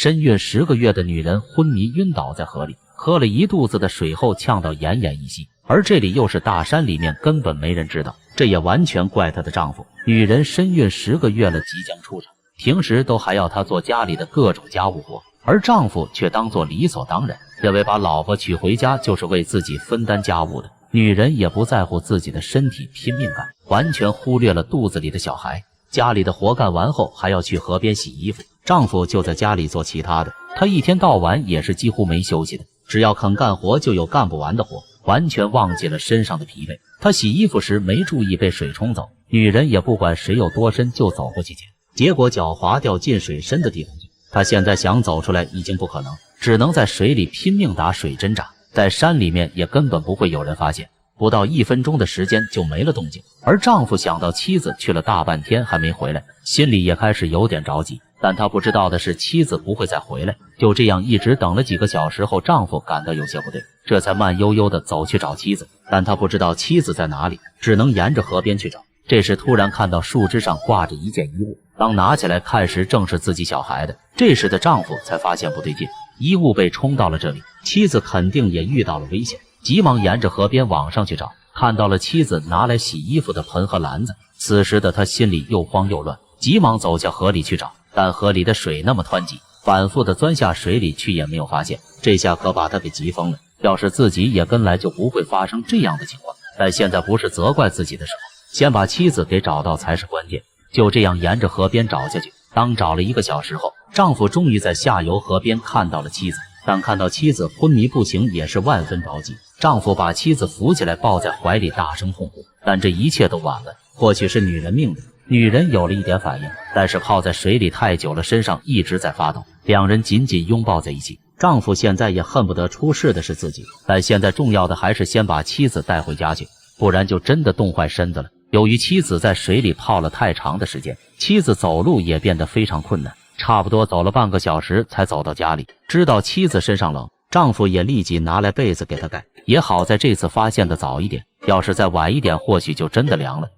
身孕10個月的女人昏迷暈倒在河裡，喝了一肚子的水後嗆到奄奄一息。而這裡又是大山裡面，根本沒人知道，這也完全怪她的丈夫。女人身孕10個月了，即将出產，平時都還要她做家裡的各種家務活，而丈夫卻當作理所當然，認為把老婆娶回家就是為自己分擔家務的。女人也不在乎自己的身体，拼命幹，完全忽略了肚子裡的小孩。家裡的活幹完後，還要去河邊洗衣服，丈夫就在家裡做其他的。他一天到晚也是几乎没休息的，只要肯幹活就有幹不完的活，完全忘記了身上的疲惫。他洗衣服時没注意被水冲走，女人也不管水有多深就走過去捡，結果腳滑掉进水深的地方去。他現在想走出来已經不可能，只能在水裡拼命打水針扎，在山裡面也根本不会有人发现。不到1分鐘的時間就沒了動靜，而丈夫想到妻子去了大半天還沒回來，心裡也開始有點着急。但他不知道的是，妻子不會再回來。就這樣一直等了幾個小時後，丈夫感到有些不對，這才慢悠悠地走去找妻子。但他不知道妻子在哪裡，只能沿着河邊去找。這時突然看到樹枝上掛着一件衣物，當拿起来看時，正是自己小孩的。這時的丈夫才發现不对勁，衣物被冲到了这裡，妻子肯定也遇到了危險，急忙沿着河邊往上去找，看到了妻子拿來洗衣服的盆和籃子。此時的他心裡又慌又亂，急忙走下河裡去找，但河裡的水那麼湍急，反复的鑽下水裡去也沒有發現。這下可把他給急瘋了，要是自己也跟來就不會發生這樣的情況。但現在不是責怪自己的時候，先把妻子給找到才是關鍵。就这樣沿着河邊找下去，當找了1個小時後，丈夫終於在下游河邊看到了妻子。但看到妻子昏迷不醒，也是萬分着急。丈夫把妻子扶起來抱在懷裡，大聲痛哭。但這一切都晚了，或許是女人命的。女人有了一點反應，但是泡在水裡太久了，身上一直在發抖。兩人緊緊擁抱在一起。丈夫現在也恨不得出事的是自己，但現在重要的還是先把妻子帶回家去，不然就真的冻壞身子了。由于妻子在水裡泡了太長的時間，妻子走路也变得非常困难，差不多走了半個小時才走到家裡。知道妻子身上冷，丈夫也立即拿來被子給她蓋。也好在這次發現的早一點，要是再晚一點，或許就真的涼了。